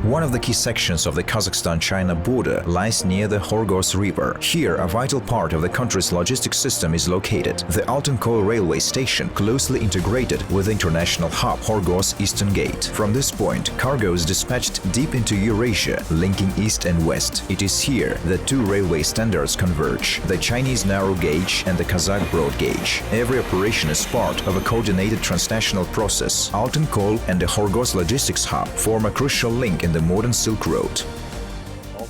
One of the key sections of the Kazakhstan-China border lies near the Khorgos River. Here, a vital part of the country's logistics system is located. The Altynkol railway station closely integrated with the international hub Khorgos Eastern Gate. From this point, cargo is dispatched deep into Eurasia, linking east and west. It is here that two railway standards converge, the Chinese narrow gauge and the Kazakh broad gauge. Every operation is part of a coordinated transnational process. Altynkol and the Khorgos logistics hub form a crucial link in the modern Silk Road.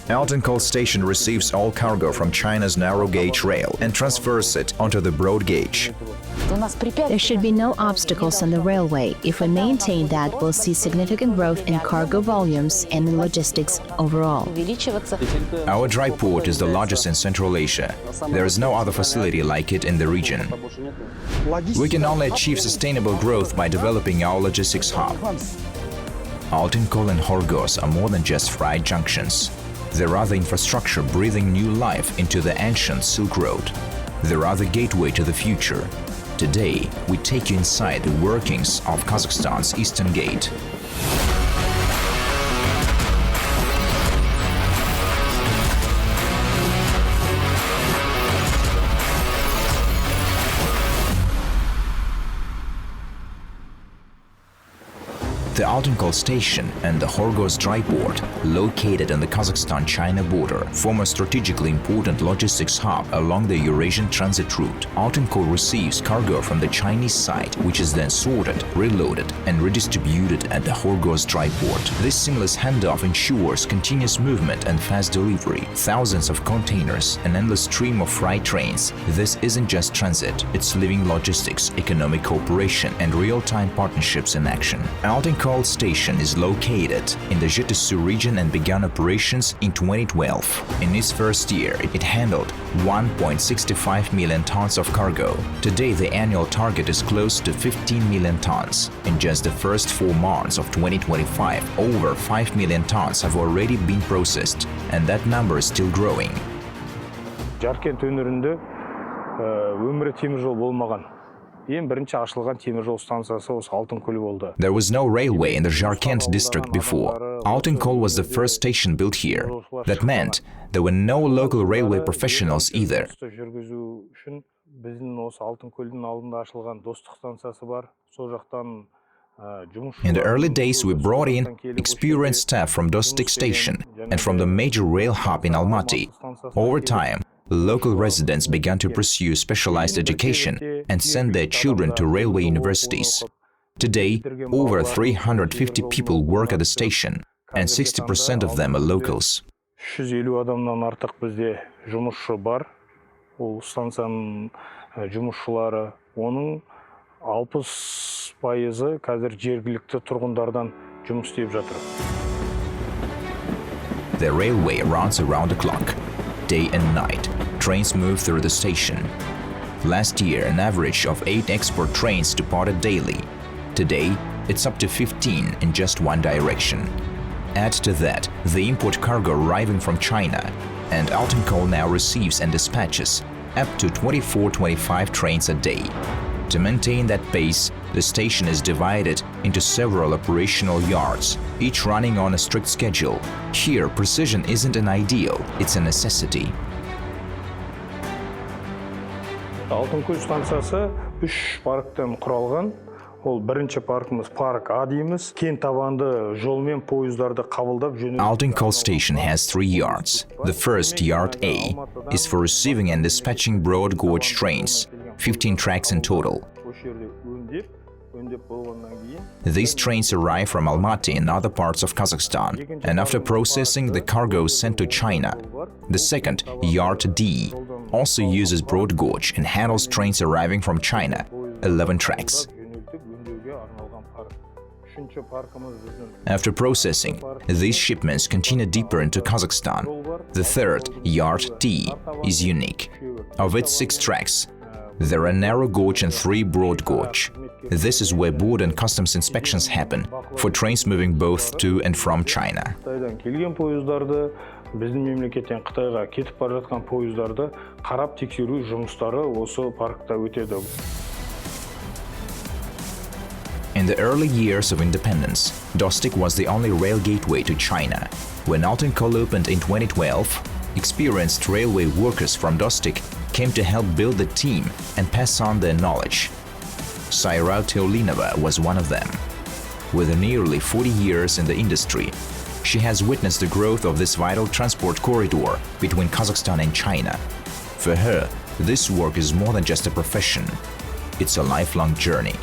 Altynkol station receives all cargo from China's narrow gauge rail and transfers it onto the broad gauge. There should be no obstacles on the railway. If we maintain that, we'll see significant growth in cargo volumes and in logistics overall. Our dry port is the largest in Central Asia. There is no other facility like it in the region. We can only achieve sustainable growth by developing our logistics hub. Altynkol and Khorgos are more than just freight junctions. They are the infrastructure breathing new life into the ancient Silk Road. They are the gateway to the future. Today, we take you inside the workings of Kazakhstan's Eastern Gate. The Altynkol station and the Khorgos dry port, located on the Kazakhstan-China border, form a strategically important logistics hub along the Eurasian transit route. Altynkol receives cargo from the Chinese side, which is then sorted, reloaded and redistributed at the Khorgos dry port. This seamless handoff ensures continuous movement and fast delivery. Thousands of containers, an endless stream of freight trains. This isn't just transit, it's living logistics, economic cooperation and real-time partnerships in action. Altynkol station is located in the Zhetysu region and began operations in 2012. In its first year, it handled 1.65 million tons of cargo. Today, the annual target is close to 15 million tons. In just the first 4 months of 2025, over 5 million tons have already been processed, and that number is still growing. Жаркент өңірінде өмірі теміржол болмаған. There was no railway in the Jarkent district before. Altynkol was the first station built here. That meant there were no local railway professionals either. In the early days, we brought in experienced staff from Dostik station and from the major rail hub in Almaty. Over time, local residents began to pursue specialized education and send their children to railway universities. Today, over 350 people work at the station, and 60% of them are locals. The railway runs around the clock. Day and night, trains move through the station. Last year, an average of 8 export trains departed daily. Today, it's up to 15 in just one direction. Add to that the import cargo arriving from China, and Altynkol now receives and dispatches up to 24-25 trains a day. To maintain that pace, the station is divided into several operational yards, each running on a strict schedule. Here, precision isn't an ideal, it's a necessity. Altynkol станциясы 3 парктан құралған. Ол бірінші паркымыз парк А дейміз. Кен табанды жолмен пойыздарды қабылдап жөнелтіп. Altynkol station has 3 yards. The first, Yard A, is for receiving and dispatching broad gauge trains, 15 tracks in total. These trains arrive from Almaty and other parts of Kazakhstan, and after processing, the cargo is sent to China. The second, Yard D, also uses broad gauge and handles trains arriving from China, 11 tracks. After processing, these shipments continue deeper into Kazakhstan. The third, Yard T, is unique. Of its 6 tracks, there are narrow gauge and 3 broad gauge. This is where border and customs inspections happen for trains moving both to and from China. Біздің мемлекеттен Қытайға кетіп бара жатқан пойыздарды қарап тексеру жұмыстары осы паркта өтеді. In the early years of independence, Dostik was the only rail gateway to China. When Altynkol opened in 2012, experienced railway workers from Dostik came to help build the team and pass on their knowledge. Saira Teolinova was one of them. With nearly 40 years in the industry, she has witnessed the growth of this vital transport corridor between Kazakhstan and China. For her, this work is more than just a profession. It's a lifelong journey.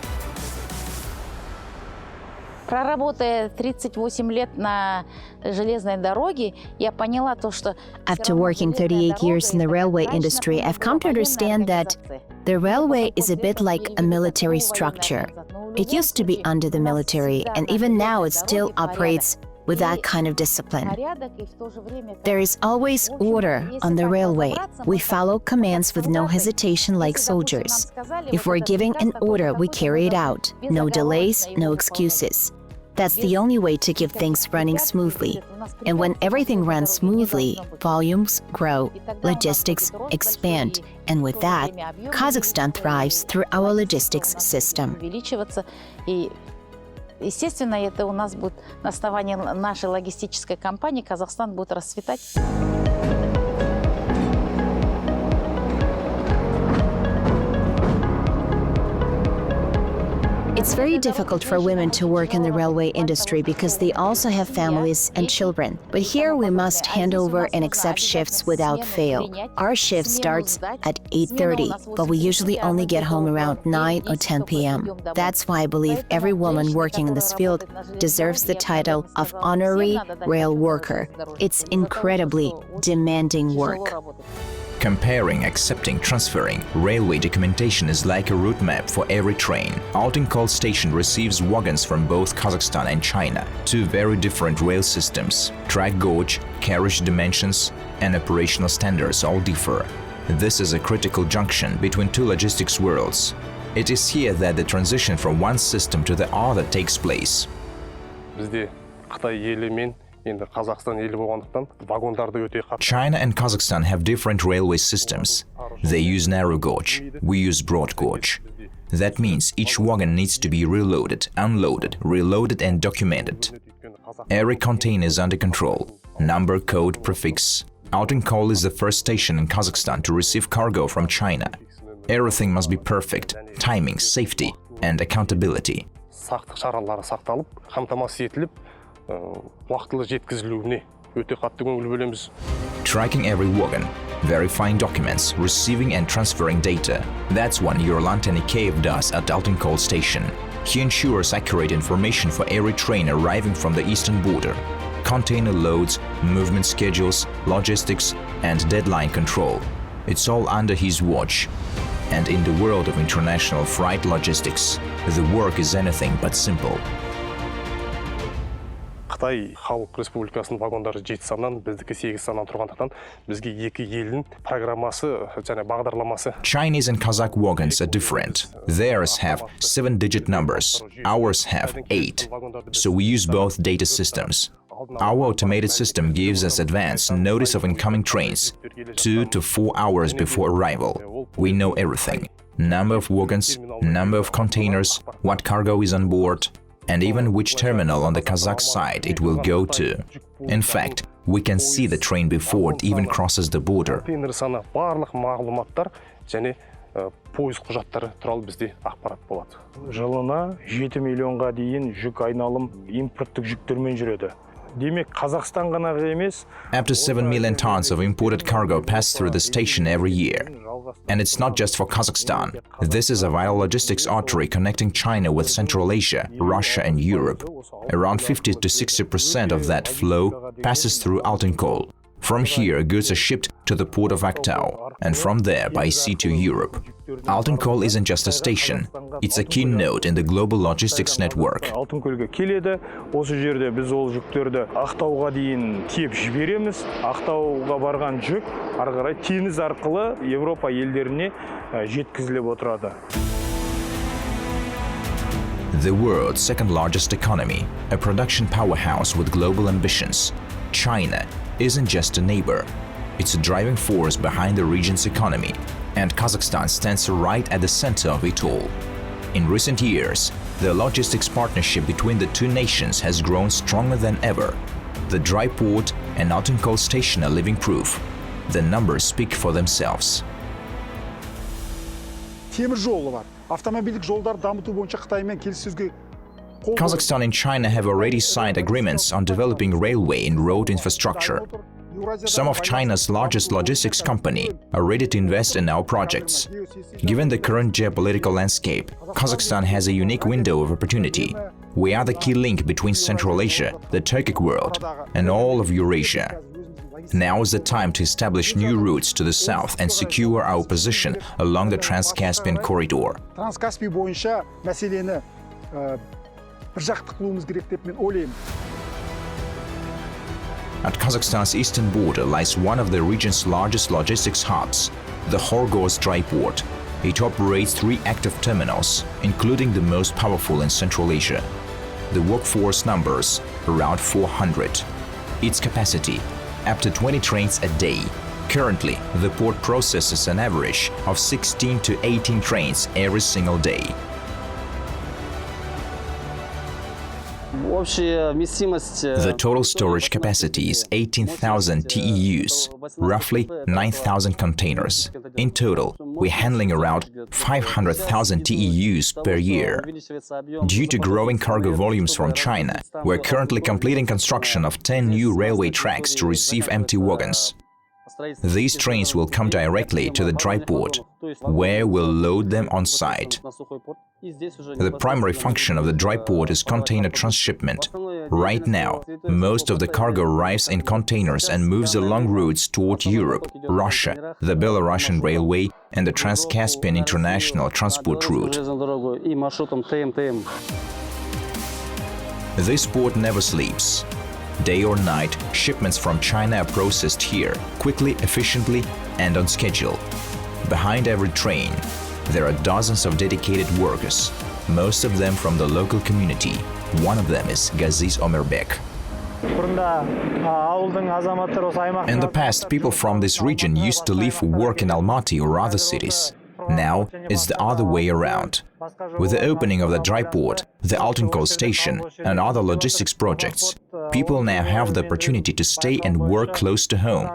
Проработая 38 лет на железной дороге, я поняла то, что After working 38 years in the railway industry, I've come to understand that the railway is a bit like a military structure. It used to be under the military, and even now it still operates with that kind of discipline. There is always order on the railway. We follow commands with no hesitation like soldiers. If we're giving an order, we carry it out. No delays, no excuses. That's the only way to keep things running smoothly. And when everything runs smoothly, volumes grow, logistics expand, and with that, Kazakhstan thrives through our logistics system. Естественно, это у нас будет на основании нашей логистической компании, Казахстан будет расцветать. It's very difficult for women to work in the railway industry because they also have families and children. But here we must hand over and accept shifts without fail. Our shift starts at 8:30, but we usually only get home around 9 or 10 p.m. That's why I believe every woman working in this field deserves the title of honorary rail worker. It's incredibly demanding work. Comparing, accepting, transferring, railway documentation is like a route map for every train. Altynkol station receives wagons from both Kazakhstan and China, two very different rail systems. Track gauge, carriage dimensions, and operational standards all differ. This is a critical junction between two logistics worlds. It is here that the transition from one system to the other takes place. China and Kazakhstan have different railway systems. They use narrow gauge, we use broad gauge. That means each wagon needs to be reloaded, unloaded, reloaded and documented. Every container is under control. Number, code, prefix. Altynkol is the first station in Kazakhstan to receive cargo from China. Everything must be perfect, timing, safety and accountability. Tracking every wagon, verifying documents, receiving and transferring data. That's what Eurasian does at Altynkol station. He ensures accurate information for every train arriving from the eastern border. Container loads, movement schedules, logistics and deadline control. It's all under his watch. And in the world of international freight logistics, the work is anything but simple. Қытай Халық Республикасының вагондары 7 саннан, біздікі 8 саннан тұрғандықтан, бізге екі елдің программасы және бағдарламасы. Chinese and Kazakh wagons are different. Theirs have 7-digit numbers, ours have 8. So we use both data systems. Our automated system gives us advance notice of incoming trains 2 to 4 hours before arrival. We know everything. Number of wagons, number of containers, what cargo is on board, and even which terminal on the Kazakh side it will go to. In fact, we can see the train before it even crosses the border. Жылына 7 миллионға дейін жүк айналым импорттық жүктермен жүреді. Демек, Қазақстан ғана емес. Up to 7 million tons of imported cargo pass through the station every year. And it's not just for Kazakhstan. This is a vital logistics artery connecting China with Central Asia, Russia and Europe. Around 50 to 60% of that flow passes through Altynkol. From here, goods are shipped to the port of Aktau, and from there by sea to Europe. Altynkol isn't just a station, it's a key node in the global logistics network. Altynkölге келеді, осы жерде біз ол жүктерді Ақтауға дейін тиеп жібереміз. Ақтауға барған жүк ары қарай теңіз арқылы Европа елдеріне жеткізіліп отырады. The world's second largest economy, a production powerhouse with global ambitions, China isn't just a neighbor. It's a driving force behind the region's economy, and Kazakhstan stands right at the center of it all. In recent years, The logistics partnership between the two nations has grown stronger than ever. The dry port and Altynkol station are living proof. The numbers speak for themselves. Темір жолы бар. Автомобильдік жолдар дамыту бойынша Қытаймен келіссөзге Kazakhstan and China have already signed agreements on developing railway and road infrastructure. Some of China's largest logistics companies are ready to invest in our projects. Given the current geopolitical landscape, Kazakhstan has a unique window of opportunity. We are the key link between Central Asia, the Turkic world, and all of Eurasia. Now is the time to establish new routes to the south and secure our position along the Trans-Caspian corridor. Транскаспий бойынша мәселені бір жақты қылуымыз керек деп мен ойлаймын. At Kazakhstan's eastern border lies one of the region's largest logistics hubs, the Khorgos dry port. It operates 3 active terminals, including the most powerful in Central Asia. The workforce numbers around 400. Its capacity, up to 20 trains a day. Currently, the port processes an average of 16 to 18 trains every single day. The total storage capacity is 18,000 TEUs, roughly 9,000 containers. In total, we're handling around 500,000 TEUs per year. Due to growing cargo volumes from China, we're currently completing construction of 10 new railway tracks to receive empty wagons. These trains will come directly to the dry port, where we'll load them on site. The primary function of the dry port is container transshipment. Right now, most of the cargo arrives in containers and moves along routes toward Europe, Russia, the Belarusian railway, and the Trans-Caspian international transport route. This port never sleeps. Day or night, shipments from China are processed here, quickly, efficiently, and on schedule. Behind every train, there are dozens of dedicated workers, most of them from the local community. One of them is Gaziz Omerbek. In the past, people from this region used to live for work in Almaty or other cities. Now, it's the other way around. With the opening of the dry port, the Altynkol station, and other logistics projects, people now have the opportunity to stay and work close to home.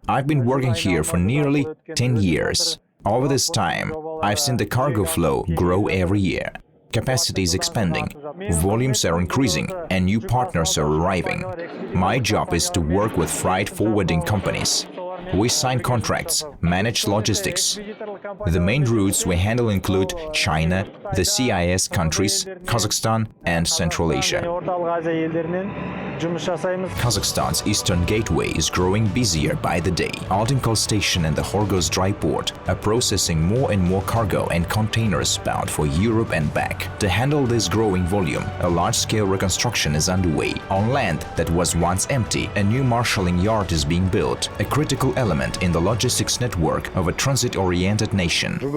I've been working here for nearly 10 years. Over this time, I've seen the cargo flow grow every year. Capacity is expanding, volumes are increasing, and new partners are arriving. My job is to work with freight forwarding companies. We sign contracts, manage logistics. The main routes we handle include China, the CIS countries, Kazakhstan, and Central Asia. Kazakhstan's eastern gateway is growing busier by the day. Altynkol station and the Khorgos dry port are processing more and more cargo and containers bound for Europe and back. To handle this growing volume, a large-scale reconstruction is underway. On land that was once empty, a new marshalling yard is being built, a critical element in the logistics network of a transit-oriented nation. Due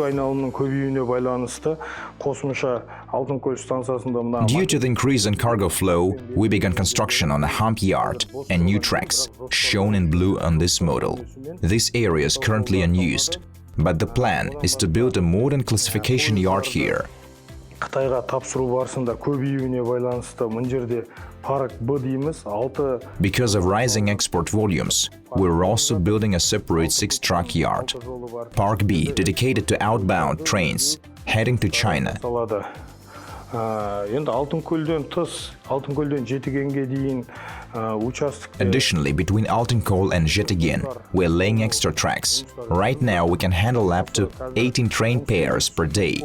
to the increase in cargo flow, we began construction on a hump yard and new tracks, shown in blue on this model. This area is currently unused, but the plan is to build a modern classification yard here. Because of rising export volumes, we're also building a separate 6-truck yard. Park B, dedicated to outbound trains heading to China. Additionally, between Altynkol and Zhetigen, we're laying extra tracks. Right now, we can handle up to 18 train pairs per day.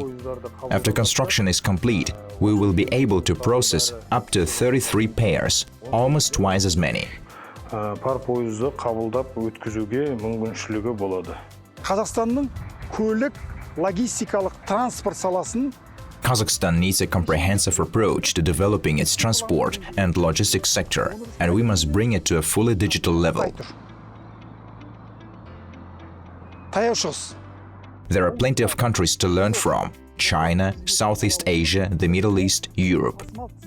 After construction is complete, we will be able to process up to 33 pairs, almost twice as many. Қазақстанның көлік, логистикалық транспорт саласын Kazakhstan needs a comprehensive approach to developing its transport and logistics sector, and we must bring it to a fully digital level. There are plenty of countries to learn from: China, Southeast Asia, the Middle East, Europe.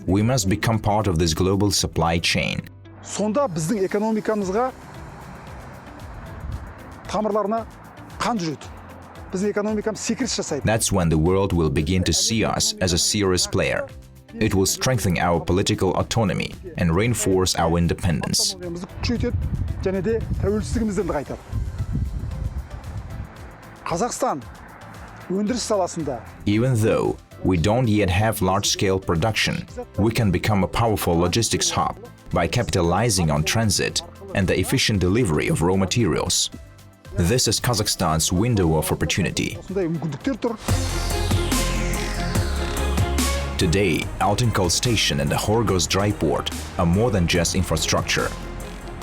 We must become part of this global supply chain. Сонда біздің экономикамызға тамырларына қан жүреді. біздің экономикамыз секіріс жасайды. That's when the world will begin to see us as a serious player. It will strengthen our political autonomy and reinforce our independence. Бізді күшейтеді және де тәуелсіздігімізді нығайтады. Қазақстан өндіріс саласында Even though we don't yet have large-scale production, we can become a powerful logistics hub by capitalizing on transit and the efficient delivery of raw materials. This is Kazakhstan's window of opportunity. осындай мүмкіндіктер тұр. Today, Altynkol Station and the Khorgos dry port are more than just infrastructure.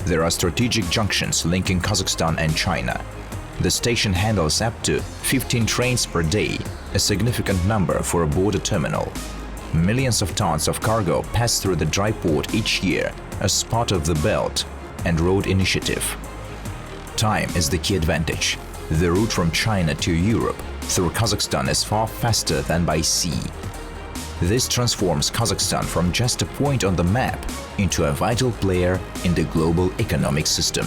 There are strategic junctions linking Kazakhstan and China. The station handles up to 15 trains per day, a significant number for a border terminal. Millions of tons of cargo pass through the dry port each year as part of the Belt and Road Initiative. Time is the key advantage. The route from China to Europe through Kazakhstan is far faster than by sea. This transforms Kazakhstan from just a point on the map into a vital player in the global economic system.